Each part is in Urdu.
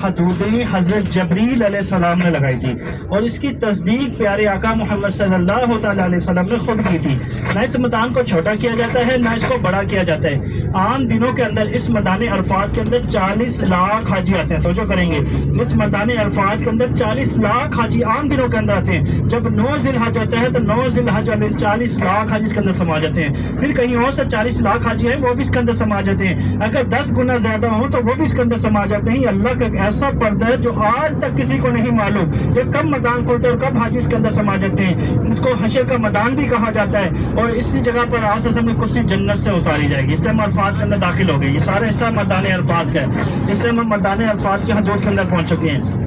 حدودیں حضرت جبریل علیہ السلام نے لگائی تھی، اور اس کی تصدیق پیارے آقا محمد صلی اللہ تعالیٰ علیہ وسلم نے خود کی تھی۔ نہ اس میدان کو چھوٹا کیا جاتا ہے، نہ اس کو بڑا کیا جاتا ہے۔ عام دنوں کے اندر اس میدان عرفات کے اندر 40 لاکھ حاجی آتے ہیں، توجہ کریں گے، اس میدان عرفات کے اندر 40 لاکھ حاجی عام دنوں کے اندر آتے ہیں۔ جب 9 ذی الحج ہوتا ہے تو 9 ذی الحج والے 40 لاکھ حاجی اس کے اندر سما جاتے ہیں، پھر کہیں اور سے 40 لاکھ حاجی ہیں وہ بھی اس کے اندر سما جاتے ہیں، اگر 10 گنا زیادہ ہوں تو وہ بھی اس کے اندر سما جاتے ہیں۔ یہ اللہ کا ایک ایسا پردہ ہے جو آج تک کسی کو نہیں معلوم کہ کب میدان کھلتے اور کب حاجی اس کے اندر سما جاتے ہیں۔ اس کو حشر کا میدان بھی کہا جاتا ہے، اور اسی جگہ پر آس کی کرسی جنت سے اتاری جائے گی۔ اس ٹائم عرفات کے اندر داخل ہو گئی، یہ سارا حصہ میدان عرفات کا ہے۔ اس ٹائم ہم میدان عرفات کی حدود کے اندر پہنچ چکے ہیں۔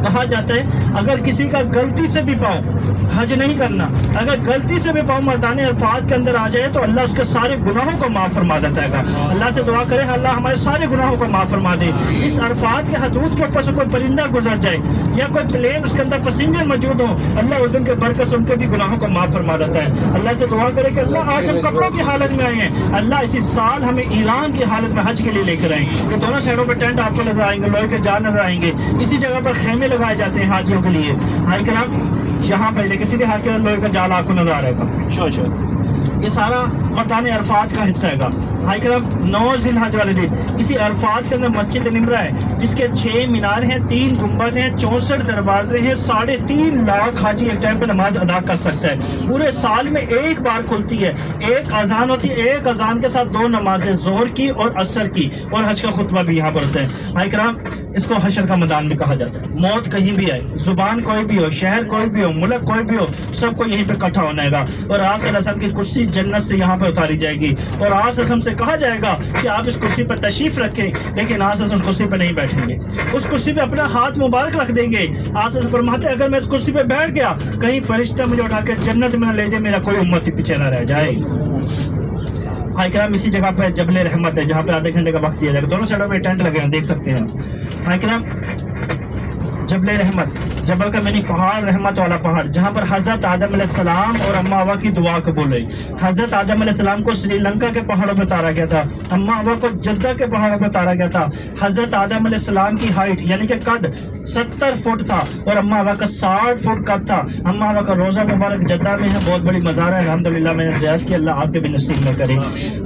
کہا جاتا ہے اگر کسی کا غلطی سے بھی پاؤں حج نہیں کرنا، اگر غلطی سے بھی پاؤں میدان عرفات کے اندر آ جائے تو اللہ اس کے سارے گناہوں کو معاف فرما دیتا ہے۔ اللہ سے دعا کرے اللہ ہمارے سارے گناہوں کو معاف فرما دے۔ اس عرفات کے حدود کے اوپر سے کوئی پرندہ گزر جائے یا کوئی پلین اس کے اندر پیسنجر موجود ہو، اللہ اس دن کے برکت سے ان کے بھی گناہوں کو معاف فرما دیتا ہے۔ اللہ سے دعا کرے کہ اللہ آج ہم کپڑوں کی حالت میں آئے ہیں، اللہ اسی سال ہمیں ایران کی حالت میں حج کے لیے لے کر آئیں۔ یہ دونوں سائڈوں پہ ٹینٹ آپ کو نظر آئیں گے، لوہے کے جال نظر آئیں گے، اسی جگہ پر خیمے لگائے جاتے ہیں حاجیوں کے لیے۔ بھائی کرام یہاں پہ کسی بھی ہاتھ کے اندر لوہے کا جال آپ کو نظر آ رہا ہے، یہ سارا میدان عرفات کا حصہ ہے گا۔ بھائی کرام 9 ذی الحج والے دن اسی عرفات کے اندر مسجد نمرہ ہے، جس کے 6 مینار ہیں، 3 گنبد ہیں، 64 دروازے ہیں، 3.5 لاکھ حاجی ایک ٹائم پہ نماز ادا کر سکتا ہے۔ پورے سال میں ایک بار کھلتی ہے، ایک اذان ہوتی ہے، ایک اذان کے ساتھ 2 نمازیں، ظہر کی اور عصر کی، اور حج کا خطبہ بھی یہاں پر ہوتا ہے۔ بھائی کرام اس کو حشر کا میدان بھی کہا جاتا ہے۔ موت کہیں بھی آئے، زبان کوئی بھی ہو، شہر کوئی بھی ہو، ملک کوئی بھی ہو، سب کو یہیں پہ اکٹھا ہونا ہے گا، اور آپ صلی اللہ علیہ وسلم کی کرسی جنت سے یہاں پہ اتاری جائے گی، اور آپ صلی اللہ علیہ وسلم سے کہا جائے گا کہ آپ اس کرسی پر تشریف رکھیں، لیکن آپ صلی اللہ علیہ وسلم کرسی پہ نہیں بیٹھیں گے، اس کرسی پہ اپنا ہاتھ مبارک رکھ دیں گے۔ آپ صلی اللہ علیہ وسلم فرماتے ہیں اگر میں اس کرسی پہ بیٹھ گیا کہیں فرشتہ مجھے اٹھا کے جنت میں نہ لے جائے، میرا کوئی امتی پیچھے نہ رہ جائے۔ بھائی کرام اسی جگہ پہ جبل رحمت ہے، جہاں پہ آدھے گھنٹے کا وقت دیا جائے گا، دونوں سائڈوں پہ ٹینٹ لگے ہیں، دیکھ سکتے ہیں۔ بھائی کرام جبل رحمت، جبل کا معنی پہاڑ، رحمت والا پہاڑ، جہاں پر حضرت آدم علیہ السلام اور اماں ہوا کی دعا قبول ہوئی۔ حضرت آدم علیہ السلام کو سری لنکا کے پہاڑوں پہ اتارا گیا تھا، اماں ہوا کو جدہ کے پہاڑوں پہ اتارا گیا تھا۔ حضرت آدم علیہ السلام کی ہائٹ یعنی کہ قد 70 فٹ تھا، اور اماں ہوا کا 60 فٹ قد تھا۔ اماں ہوا کا روزہ مبارک جدہ میں ہے، بہت بڑی مزار ہے، الحمدللہ میں نے زیارت کی، اللہ آپ کے بھی نصیب میں کرے۔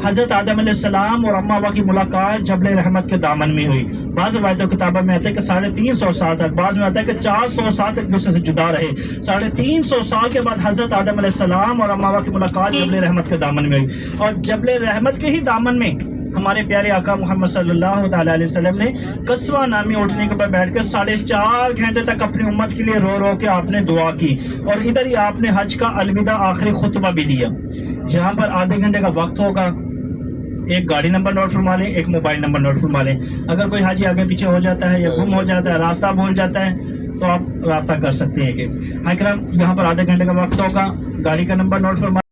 حضرت آدم علیہ السلام اور اماں ہوا کی ملاقات جبل رحمت کے دامن میں ہوئی۔ بعض روایتوں کتابوں میں آتا ہے کہ 350 سال تک، بعض میں آتا ہے کہ 400 سال ایک دوسرے سے جدا رہے۔ 350 سال کے بعد حضرت آدم علیہ السلام اور اماں ہوا کی ملاقات جبل رحمت کے دامن میں ہوئی، اور جبل رحمت کے ہی دامن میں ہمارے پیارے آقا محمد صلی اللہ تعالیٰ علیہ وسلم نے قصوہ نامی اٹھنے کے اوپر بیٹھ کر 4.5 گھنٹے تک اپنی امت کے لیے رو رو کے آپ نے دعا کی، اور ادھر ہی آپ نے حج کا الوداع آخری خطبہ بھی دیا۔ یہاں پر آدھے گھنٹے کا وقت ہوگا، ایک گاڑی نمبر نوٹ فرما لیں، ایک موبائل نمبر نوٹ فرما لیں۔ اگر کوئی حاجی آگے پیچھے ہو جاتا ہے یا گم ہو جاتا ہے، راستہ بھول جاتا ہے، تو آپ رابطہ کر سکتے ہیں کہ حکرم یہاں پر آدھے گھنٹے کا وقت ہوگا، گاڑی کا نمبر نوٹ فرما